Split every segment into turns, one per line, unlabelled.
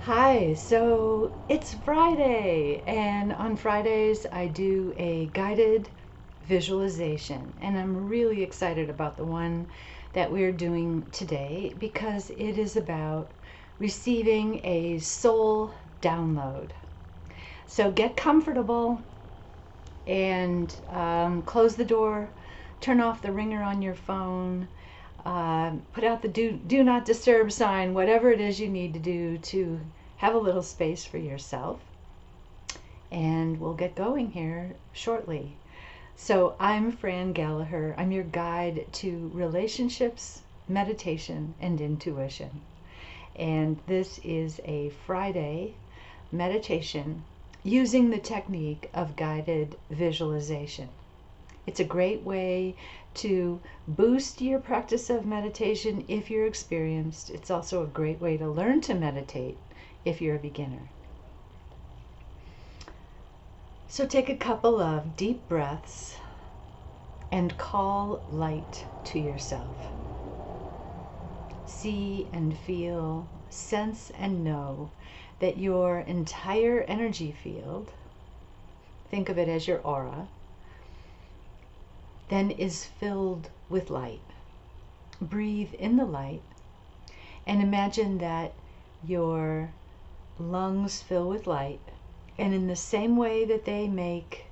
Hi, so it's Friday, and on Fridays I do a guided visualization, and I'm really excited about the one that we're doing today because it is about receiving a soul download. So get comfortable and close the door, turn off the ringer on your phone, put out the do not disturb sign, whatever it is you need to do to have a little space for yourself. And we'll get going here shortly. So, I'm Fran Gallagher. I'm your guide to relationships, meditation, and intuition. And this is a Friday meditation using the technique of guided visualization. It's a great way to boost your practice of meditation if you're experienced. It's also a great way to learn to meditate if you're a beginner. So take a couple of deep breaths and call light to yourself. See and feel, sense and know that your entire energy field, think of it as your aura, then is filled with light. Breathe in the light and imagine that your lungs fill with light, and in the same way that they make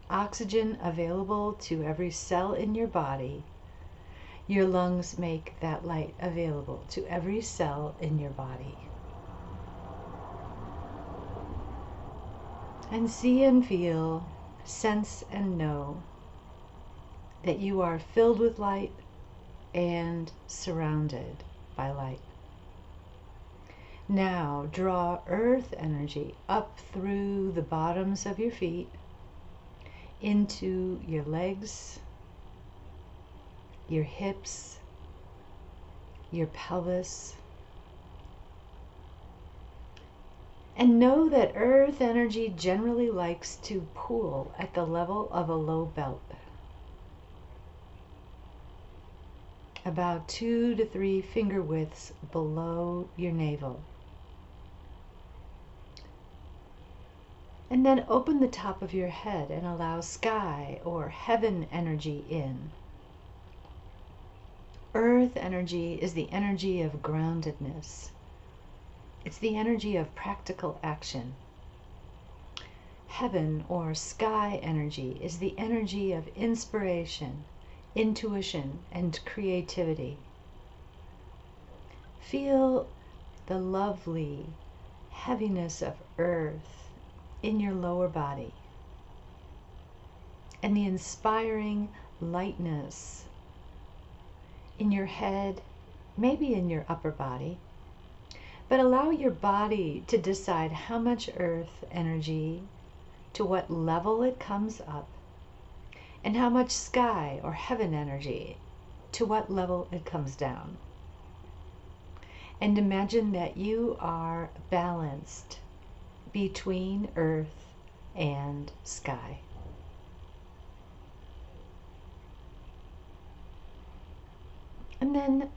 oxygen available to every cell in your body, your lungs make that light available to every cell in your body. And see and feel, sense and know that you are filled with light and surrounded by light. Now draw earth energy up through the bottoms of your feet into your legs, your hips, your pelvis. And know that earth energy generally likes to pool at the level of a low belt, about 2 to 3 finger widths below your navel. And then open the top of your head and allow sky or heaven energy in. Earth energy is the energy of groundedness. It's the energy of practical action. Heaven or sky energy is the energy of inspiration, intuition, and creativity. Feel the lovely heaviness of earth in your lower body and the inspiring lightness in your head, maybe in your upper body. But allow your body to decide how much earth energy, to what level it comes up, and how much sky or heaven energy, to what level it comes down. And imagine that you are balanced between earth and sky. And then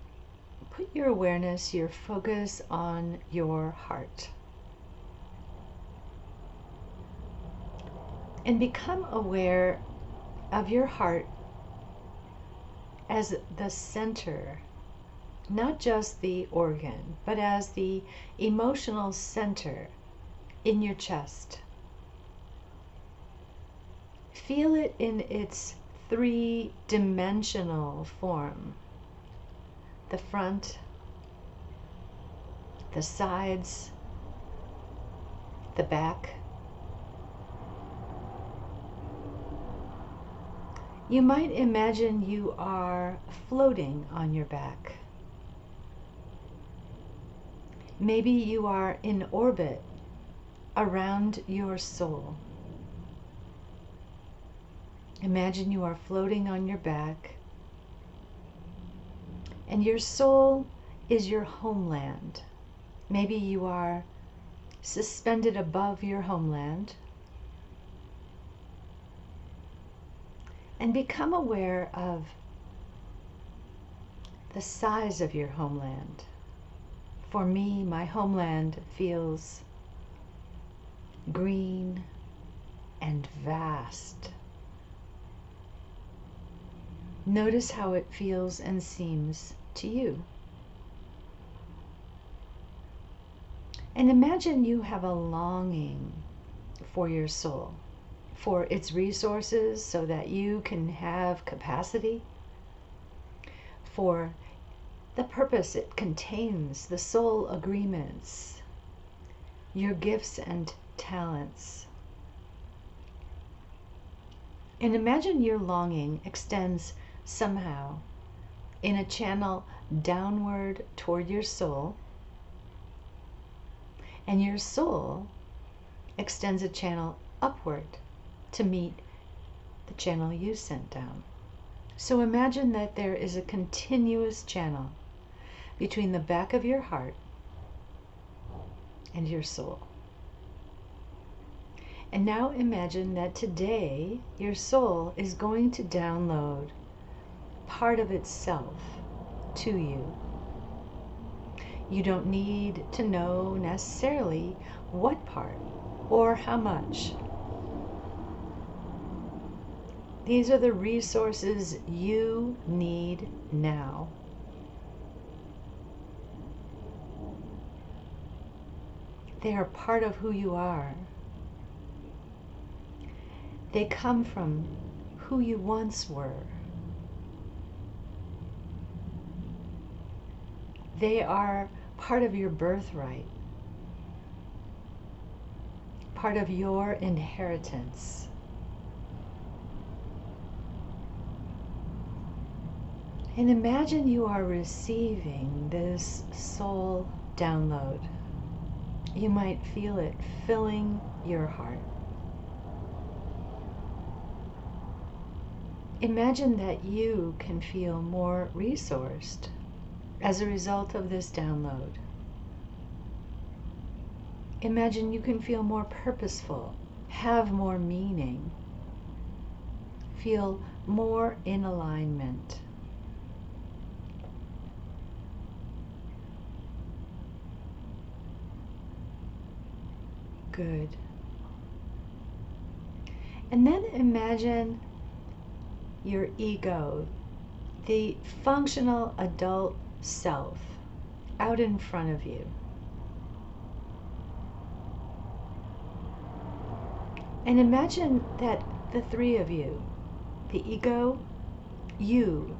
put your awareness, your focus on your heart. And become aware of your heart as the center, not just the organ, but as the emotional center in your chest. Feel it in its three-dimensional form. The front, the sides, the back. You might imagine you are floating on your back. Maybe you are in orbit around your soul. Imagine you are floating on your back, and your soul is your homeland. Maybe you are suspended above your homeland. And become aware of the size of your homeland. For me, my homeland feels green and vast. Notice how it feels and seems to you. And imagine you have a longing for your soul, for its resources so that you can have capacity, for the purpose it contains, the soul agreements, your gifts and talents. And imagine your longing extends somehow in a channel downward toward your soul, and your soul extends a channel upward to meet the channel you sent down. So imagine that there is a continuous channel between the back of your heart and your soul. And now imagine that today your soul is going to download part of itself to you. You don't need to know necessarily what part or how much. These are the resources you need now. They are part of who you are. They come from who you once were. They are part of your birthright, part of your inheritance. And imagine you are receiving this soul download. You might feel it filling your heart. Imagine that you can feel more resourced as a result of this download. Imagine you can feel more purposeful, have more meaning, feel more in alignment. Good. And then imagine your ego, the functional adult self, out in front of you. And imagine that the three of you, the ego, you,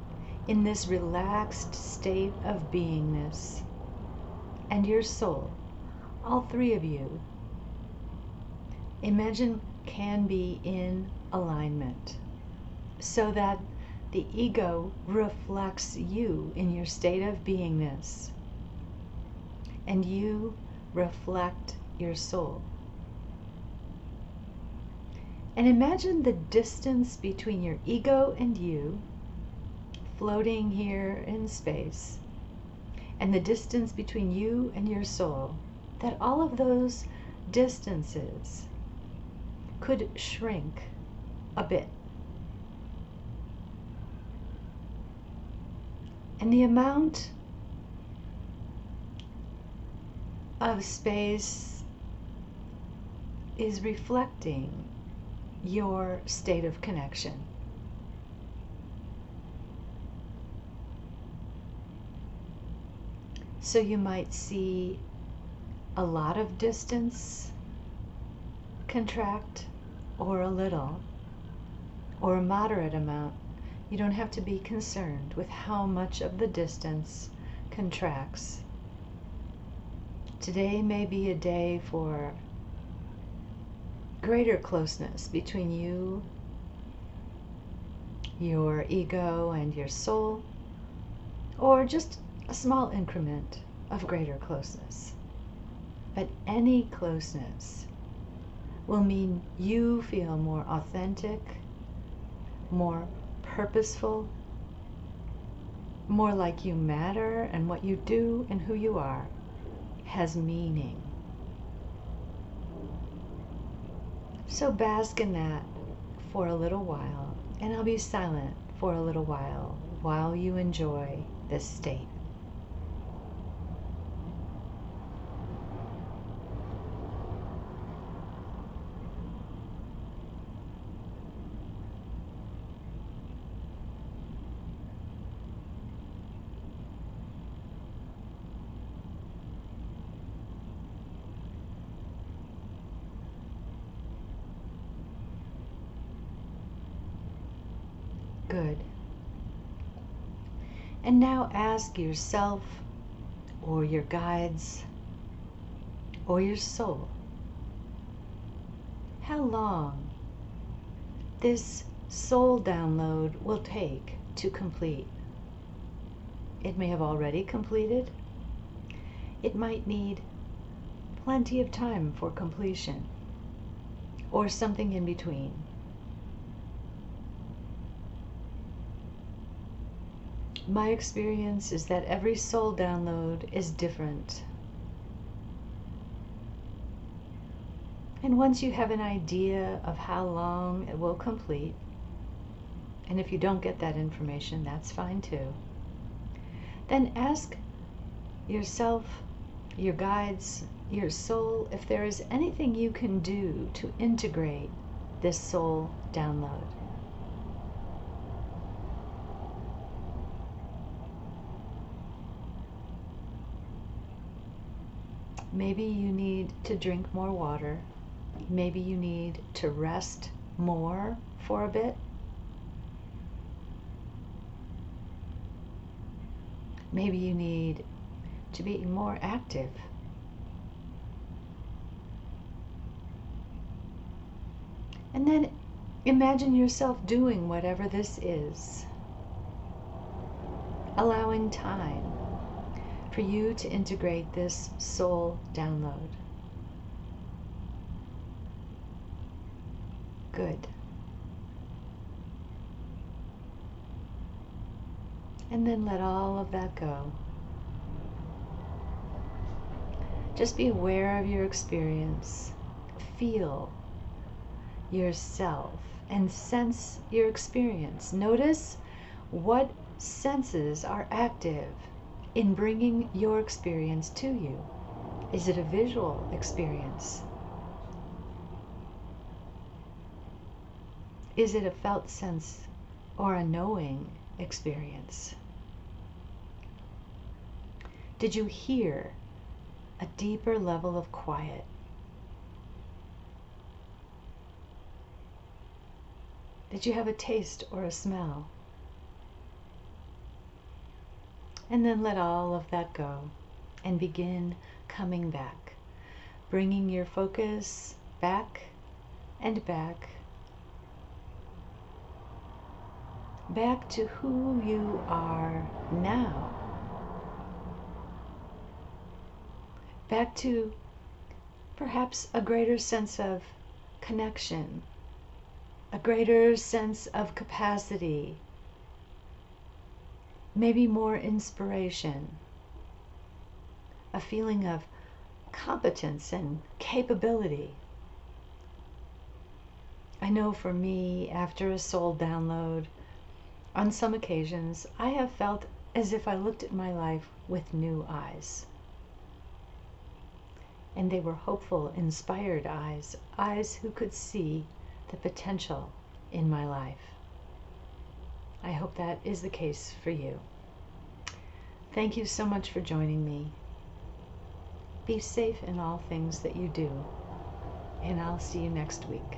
in this relaxed state of beingness, and your soul, all three of you, imagine can be in alignment so that the ego reflects you in your state of beingness, and you reflect your soul. And imagine the distance between your ego and you floating here in space, and the distance between you and your soul, that all of those distances could shrink a bit. And the amount of space is reflecting your state of connection. So you might see a lot of distance contract, or a little, or a moderate amount. You don't have to be concerned with how much of the distance contracts. Today may be a day for greater closeness between you, your ego, and your soul, or just a small increment of greater closeness. But any closeness will mean you feel more authentic, more purposeful, more like you matter, and what you do and who you are has meaning. So bask in that for a little while, and I'll be silent for a little while you enjoy this state. Good. And now ask yourself or your guides or your soul how long this soul download will take to complete. It may have already completed. It might need plenty of time for completion, or something in between. My experience is that every soul download is different. And once you have an idea of how long it will complete, and if you don't get that information, that's fine too, then ask yourself, your guides, your soul, if there is anything you can do to integrate this soul download. Maybe you need to drink more water. Maybe you need to rest more for a bit. Maybe you need to be more active. And then imagine yourself doing whatever this is, allowing time for you to integrate this soul download. Good. And then let all of that go. Just be aware of your experience. Feel yourself and sense your experience. Notice what senses are active in bringing your experience to you. Is it a visual experience? Is it a felt sense or a knowing experience? Did you hear a deeper level of quiet? Did you have a taste or a smell? And then let all of that go and begin coming back, bringing your focus back and back, back to who you are now, back to perhaps a greater sense of connection, a greater sense of capacity, maybe more inspiration, a feeling of competence and capability. I know for me, after a soul download, on some occasions, I have felt as if I looked at my life with new eyes. And they were hopeful, inspired eyes, eyes who could see the potential in my life. I hope that is the case for you. Thank you so much for joining me. Be safe in all things that you do, and I'll see you next week.